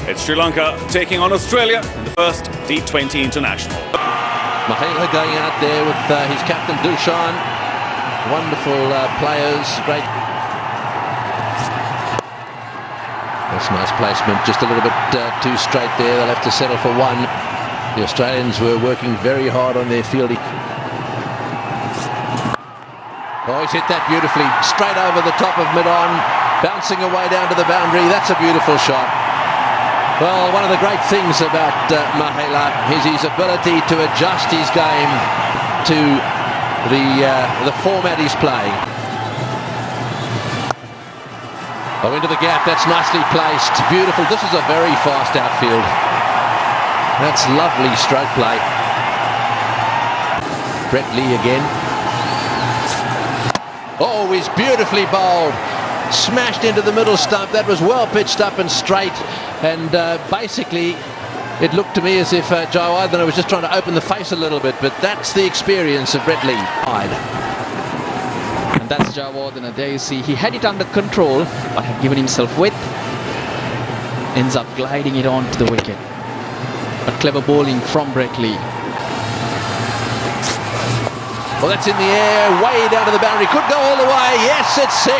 It's Sri Lanka taking on Australia in the first T20 international. Maiden going out there with his captain Dilshan. Wonderful players, great. That's a nice placement, just a little bit too straight there. They'll have to settle for one. The Australians were working very hard on their fielding. Oh, he's hit that beautifully, straight over the top of mid-on, bouncing away down to the boundary. That's a beautiful shot. Well, one of the great things about Mahela is his ability to adjust his game to the format he's playing. Oh, into the gap, that's nicely placed, beautiful. This is a very fast outfield. That's lovely stroke play. Brett Lee again. Oh, he's beautifully bowled. Smashed into the middle stump. That was well pitched up and straight. And basically, it looked to me as if Jayawardene was just trying to open the face a little bit. But that's the experience of Brett Lee. And that's Jayawardene. There you see, he had it under control, but had given himself width. Ends up gliding it onto the wicket. A clever bowling from Brett Lee. Well, that's in the air, way down to the boundary. Could go all the way. Yes, it's 6.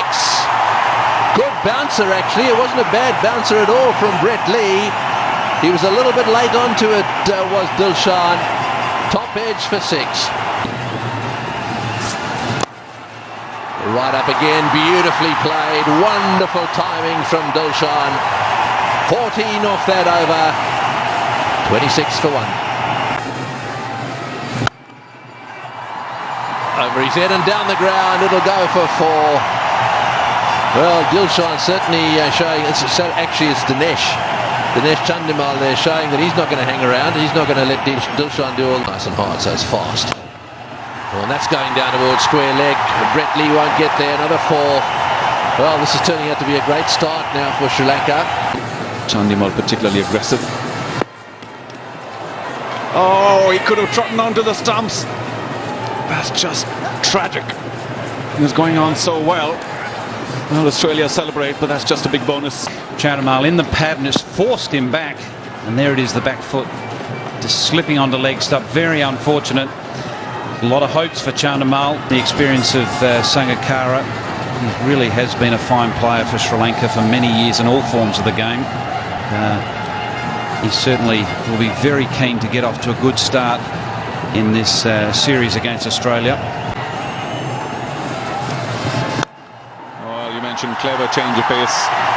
Good bouncer, actually. It wasn't a bad bouncer at all from Brett Lee. He was a little bit late onto it, was Dilshan. Top edge for 6. Right up again, beautifully played. Wonderful timing from Dilshan. 14 off that over. 26 for 1. Over his head and down the ground, it'll go for 4. Well, Dilshan certainly showing, actually it's Dinesh Chandimal there showing that he's not going to hang around. He's not going to let Dilshan do all nice and hard, so it's fast. Well, and that's going down towards square leg. Brett Lee won't get there, another 4. Well, this is turning out to be a great start now for Sri Lanka. Chandimal particularly aggressive. Oh, he could have trotted onto the stumps. That's just tragic. It was going on so well. Well, Australia celebrate, but that's just a big bonus. Chandimal in the pad and just forced him back. And there it is, the back foot just slipping onto leg stump. Very unfortunate. A lot of hopes for Chandimal. The experience of Sangakkara. He really has been a fine player for Sri Lanka for many years in all forms of the game. He certainly will be very keen to get off to a good start in this series against Australia. Well, you mentioned clever change of pace.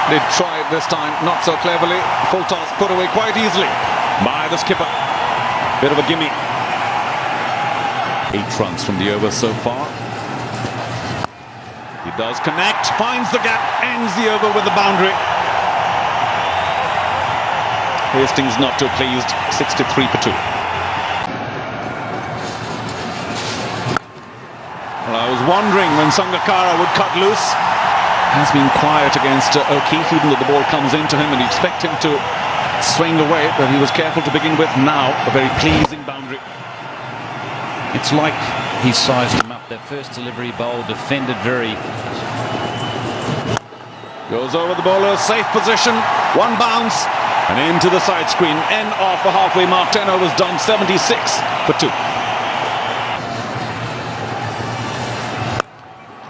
Did try it this time, not so cleverly. Full toss put away quite easily by the skipper. Bit of a gimme. 8 runs from the over so far. He does connect, finds the gap, ends the over with the boundary. Hastings not too pleased, 63 for 2. Well, I was wondering when Sangakkara would cut loose. Has been quiet against O'Keefe, even though the ball comes into him and you expect him to swing away, but he was careful to begin with. Now, a very pleasing boundary. It's like he sized him up. That first delivery bowl defended very. Goes over the bowler, safe position, 1 bounce, and into the side screen. End off the halfway mark. 10 overs done, 76 for 2.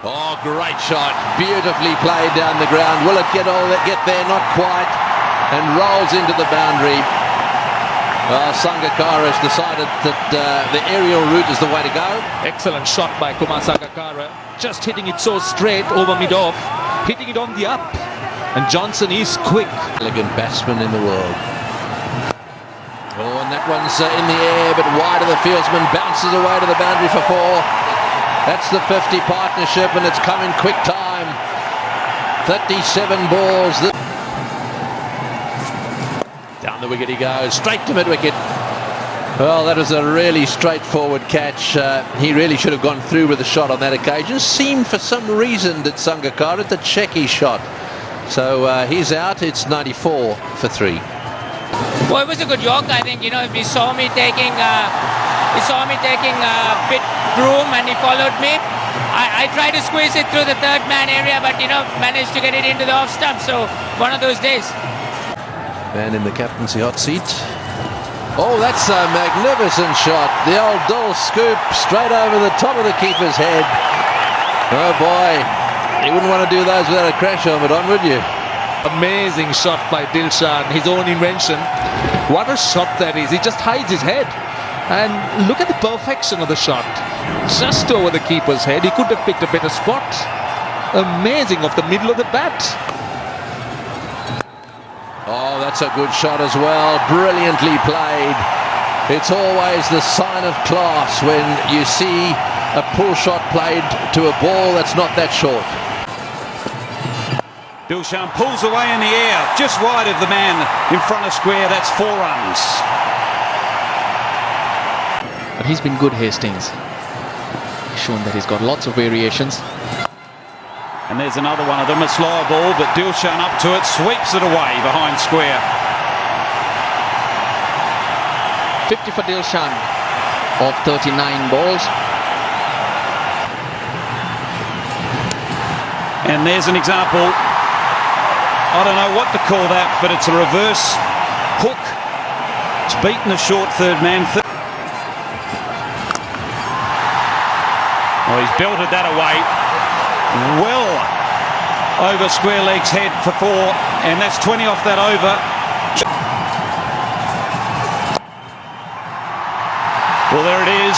Oh, great shot. Beautifully played down the ground. Will it get there? Not quite. And rolls into the boundary. Well, Sangakkara has decided that the aerial route is the way to go. Excellent shot by Kumar Sangakkara. Just hitting it so straight over mid-off. Hitting it on the up. And Johnson is quick. Elegant batsman in the world. Oh, and that one's in the air, but wide of the fieldsman. Bounces away to the boundary for 4. That's the 50 partnership, and it's come in quick time. 37 balls. Down the wicket he goes, straight to mid-wicket. Well, that was a really straightforward catch. He really should have gone through with the shot on that occasion. Seemed for some reason that Sangakkara to check his shot. So he's out. It's 94 for 3. Well, it was a good york. I think, he saw me taking a bit room and he followed me. I tried to squeeze it through the third man area, but managed to get it into the off stump. So one of those days. Man in the captaincy hot seat. Oh, that's a magnificent shot. The old Dole scoop straight over the top of the keeper's head. Oh boy, you wouldn't want to do those without a crash helmet on, would you? Amazing shot by Dilshan, his own invention. What a shot that is. He just hides his head. And look at the perfection of the shot. Just over the keeper's head. He could have picked a better spot. Amazing off the middle of the bat. Oh, that's a good shot as well. Brilliantly played. It's always the sign of class when you see a pull shot played to a ball that's not that short. Dilshan pulls away in the air, just wide of the man in front of square. That's 4 runs. But he's been good, Hastings. Shown that he's got lots of variations. And there's another one of them, a slower ball, but Dilshan up to it, sweeps it away behind square. 50 for Dilshan of 39 balls. And there's an example. I don't know what to call that, but it's a reverse hook. It's beaten the short third man. Oh, he's belted that away. Well over square leg's head for 4, and that's 20 off that over. Well, there it is.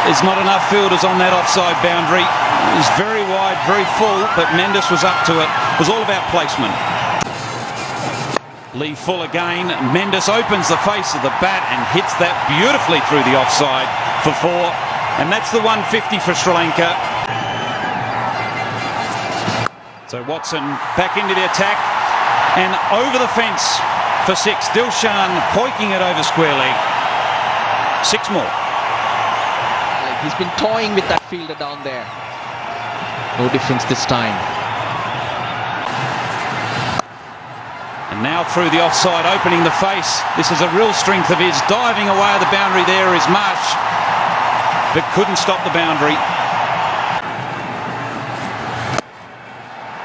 There's not enough fielders on that offside boundary. It was very wide, very full, but Mendes was up to it. It was all about placement. Lee full again. Mendes opens the face of the bat and hits that beautifully through the offside for 4. And that's the 150 for Sri Lanka. So Watson back into the attack and over the fence for 6. Dilshan poiking it over square leg. 6 more. He's been toying with that fielder down there. No difference this time. And now through the offside, opening the face. This is a real strength of his. Diving away at the boundary there is Marsh, but couldn't stop the boundary.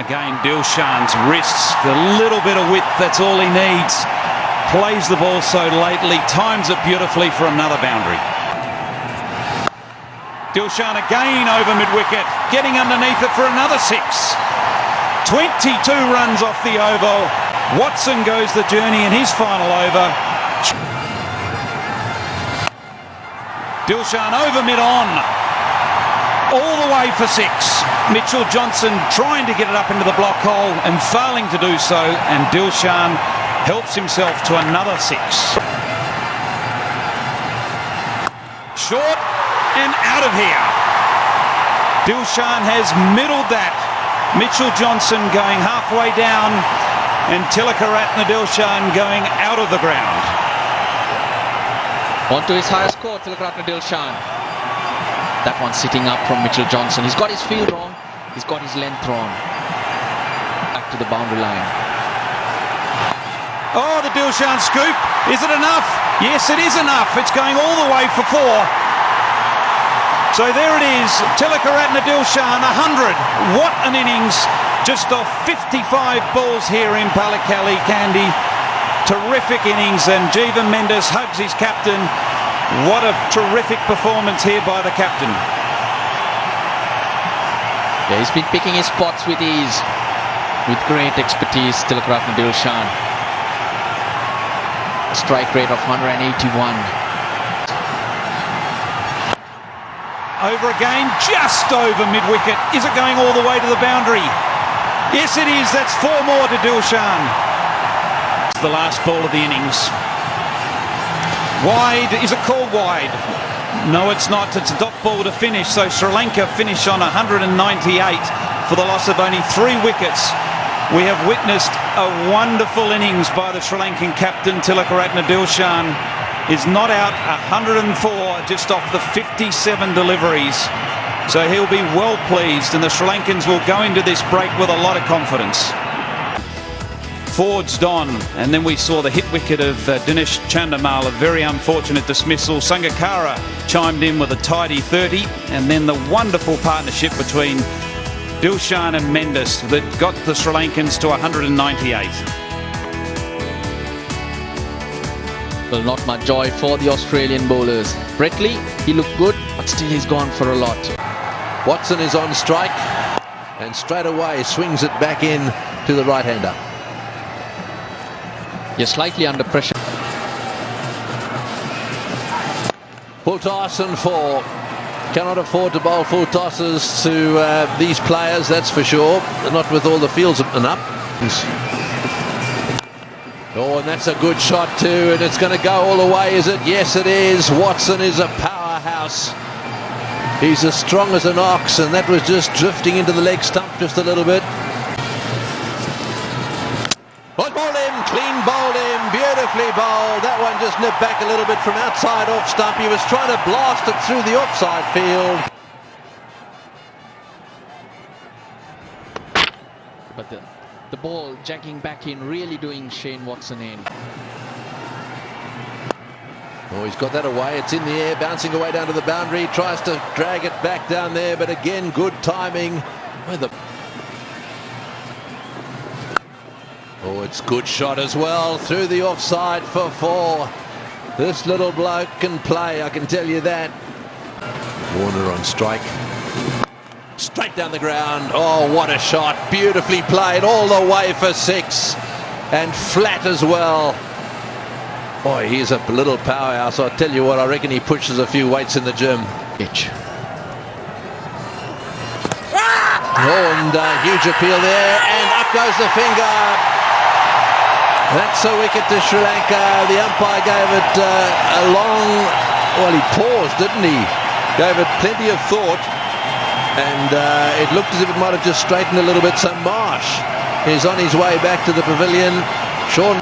Again, Dilshan's wrists, a little bit of width, that's all he needs. Plays the ball so lately, times it beautifully for another boundary. Dilshan again over mid-wicket, getting underneath it for another 6. 22 runs off the oval. Watson goes the journey in his final over. Dilshan over mid-on. All the way for 6. Mitchell Johnson trying to get it up into the block hole and failing to do so, and Dilshan helps himself to another 6. Short and out of here. Dilshan has middled that. Mitchell Johnson going halfway down and Tilakaratne Dilshan going out of the ground. On to his highest score, Tilakaratne Dilshan. That one sitting up from Mitchell Johnson. He's got his field wrong. He's got his length wrong. Back to the boundary line. Oh, the Dilshan scoop. Is it enough? Yes, it is enough. It's going all the way for 4. So there it is. Tilakaratne Dilshan, 100. What an innings. Just off 55 balls here in Pallekali, Kandy. Terrific innings, and Jeevan Mendes hugs his captain. What a terrific performance here by the captain. Yeah, he's been picking his spots with ease, with great expertise, Tilakaratne Dilshan. A strike rate of 181. Over again, just over mid-wicket. Is it going all the way to the boundary? Yes, it is. That's 4 more to Dilshan. It's the last ball of the innings. Wide. Is it called wide? No, it's not. It's a dot ball to finish. So Sri Lanka finish on 198 for the loss of only 3 wickets. We have witnessed a wonderful innings by the Sri Lankan captain. Tilakaratne Dilshan is not out, 104 just off the 57 deliveries. So he'll be well pleased, and the Sri Lankans will go into this break with a lot of confidence. Forged on, and then we saw the hit wicket of Dinesh Chandimal, a very unfortunate dismissal. Sangakkara chimed in with a tidy 30, and then the wonderful partnership between Dilshan and Mendes that got the Sri Lankans to 198. Well, not much joy for the Australian bowlers. Bretley, he looked good, but still he's gone for a lot. Watson is on strike and straight away swings it back in to the right-hander. You're slightly under pressure. Full toss and 4. Cannot afford to bowl full tosses to these players, that's for sure. Not with all the fields and up. Oh, and that's a good shot too, and it's going to go all the way, is it? Yes, it is. Watson is a powerhouse. He's as strong as an ox, and that was just drifting into the leg stump just a little bit. Oh, bowled him, clean bowled him, beautifully bowled. That one just nipped back a little bit from outside off stump. He was trying to blast it through the offside field. But the ball jacking back in, really doing Shane Watson in. Oh, he's got that away. It's in the air, bouncing away down to the boundary. Tries to drag it back down there, but again, good timing. Oh, it's good shot as well, through the offside for 4. This little bloke can play, I can tell you that. Warner on strike. Straight down the ground. Oh, what a shot. Beautifully played all the way for 6. And flat as well. Boy, he's a little powerhouse. I'll tell you what, I reckon he pushes a few weights in the gym. Oh, and huge appeal there. And up goes the finger. That's a wicket to Sri Lanka. The umpire gave it a long... Well, he paused, didn't he? Gave it plenty of thought. And it looked as if it might have just straightened a little bit. So Marsh is on his way back to the pavilion. Sean.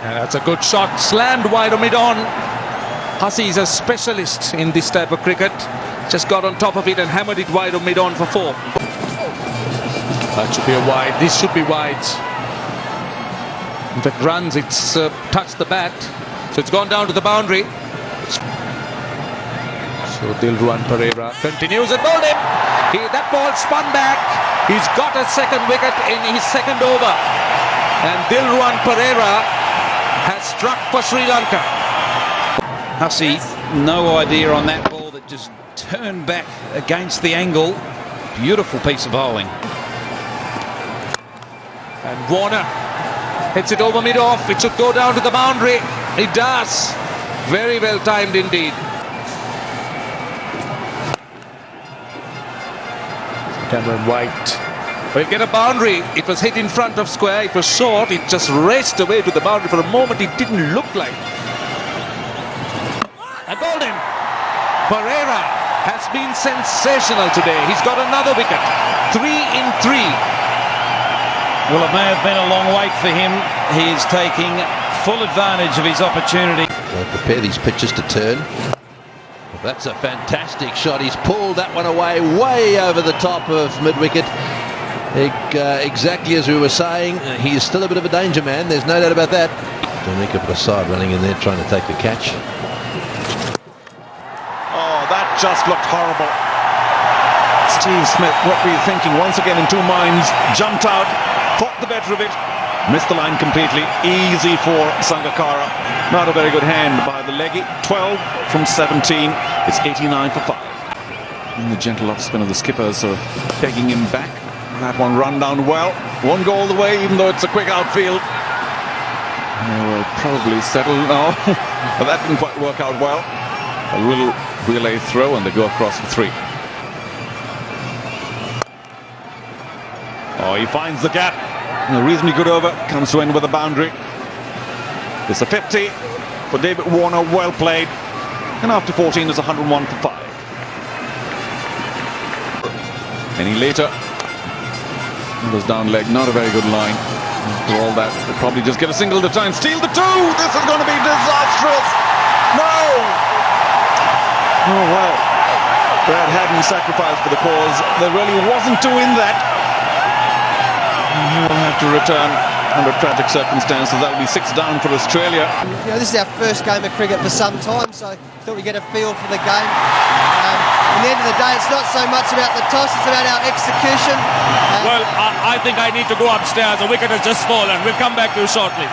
That's a good shot. Slammed wide or mid-on. Hussey is a specialist in this type of cricket. Just got on top of it and hammered it wide or mid-on for 4. That should be a wide. This should be wide. In fact, runs, it's touched the bat. So it's gone down to the boundary. So Dilshan Pereira continues and bowled him. That ball spun back. He's got a second wicket in his second over. And Dilshan Pereira has struck for Sri Lanka. Hussey, no idea on that ball that just turned back against the angle. Beautiful piece of bowling. And Warner hits it over mid-off. It should go down to the boundary. It does. Very well timed indeed. Cameron White will get a boundary. It was hit in front of square. It was short. It just raced away to the boundary. For a moment, it didn't look like. And bowled him. Pereira has been sensational today. He's got another wicket. 3 in 3. Well, it may have been a long wait for him. He is taking full advantage of his opportunity. They'll prepare these pitches to turn. Well, that's a fantastic shot. He's pulled that one away, way over the top of mid-wicket. Exactly as we were saying, he is still a bit of a danger man. There's no doubt about that. Dominica Prasad running in there, trying to take the catch. Oh, that just looked horrible. Steve Smith, what were you thinking? Once again in two minds, jumped out, fought the better of it, missed the line completely. Easy for Sangakkara. Not a very good hand by the leggy. 12 from 17. It's 89 for 5. And the gentle off spin of the skipper sort of pegging him back. That one run down well. Won't go all the way, even though it's a quick outfield. They will probably settle now. But that didn't quite work out well. A little relay throw, and they go across for 3. Oh, he finds the gap. And a reasonably good over. Comes to end with a boundary. It's a 50 for David Warner. Well played. And after 14, it's 101 for 5. Any later. It was down leg. Not a very good line. After all that, they'll probably just get a single to try and steal the 2. This is going to be disastrous. No! Oh, well. Brad hadn't sacrificed for the cause. There really wasn't 2 in that. He will have to return under tragic circumstances. That'll be 6 down for Australia. You know, this is our first game of cricket for some time, so I thought we'd get a feel for the game. At the end of the day, it's not so much about the toss, it's about our execution. Well, I think I need to go upstairs. The wicket has just fallen. We'll come back to you shortly.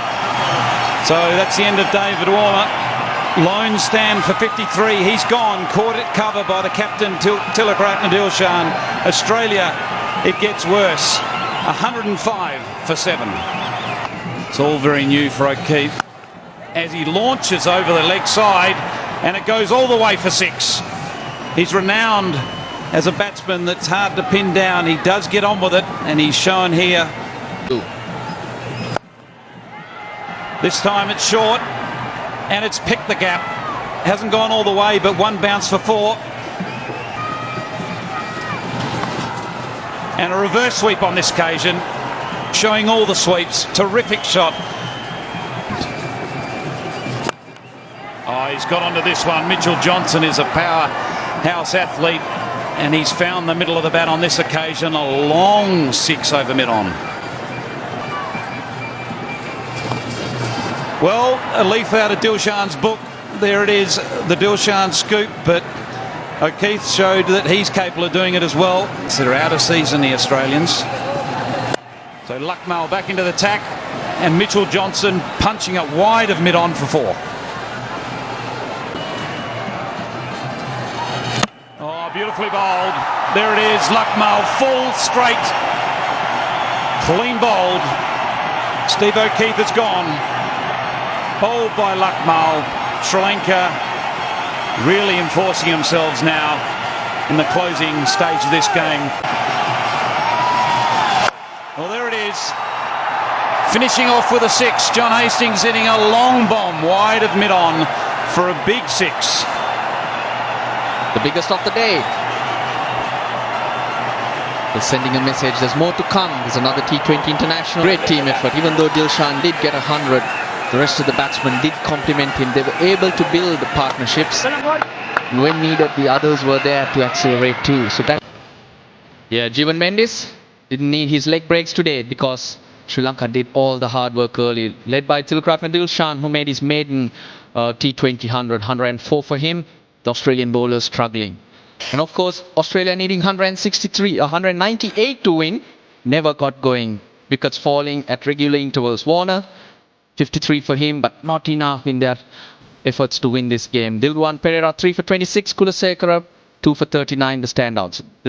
So that's the end of David Warner. Lone stand for 53. He's gone. Caught at cover by the captain, Sangakkara and Dilshan. Australia, it gets worse. 105 for 7. It's all very new for O'Keefe as he launches over the leg side, and it goes all the way for 6. He's renowned as a batsman that's hard to pin down. He does get on with it, and he's shown here. This time it's short, and it's picked the gap. Hasn't gone all the way, but one bounce for 4. And a reverse sweep on this occasion, showing all the sweeps. Terrific shot. Oh, he's got onto this one. Mitchell Johnson is a powerhouse athlete, and he's found the middle of the bat on this occasion. A long 6 over mid-on. Well, a leaf out of Dilshan's book. There it is, the Dilshan scoop, but O'Keefe showed that he's capable of doing it as well. They're out of season, the Australians. So Lucknow back into the tack, and Mitchell Johnson punching it wide of mid-on for 4. Oh, beautifully bowled. There it is, Lucknow, full straight. Clean bowled. Steve O'Keefe is gone. Bowled by Lucknow. Sri Lanka really enforcing themselves now in the closing stage of this game. Well, there it is. Finishing off with a 6. John Hastings hitting a long bomb wide of mid-on for a big 6. The biggest of the day. They're sending a message. There's more to come. There's another T20 international. Great team effort. Even though Dilshan did get 100, the rest of the batsmen did compliment him. They were able to build the partnerships. And when needed, the others were there to accelerate too. So that, yeah, Jeevan Mendis didn't need his leg breaks today because Sri Lanka did all the hard work early. Led by Sangakkara and Dilshan, who made his maiden T20 100, 104 for him. The Australian bowlers struggling. And of course, Australia needing 198 to win. Never got going. Wickets falling at regular intervals. Warner, 53 for him, but not enough in their efforts to win this game. Dilwan Pereira, 3 for 26. Kulasekara, 2 for 39, the standouts.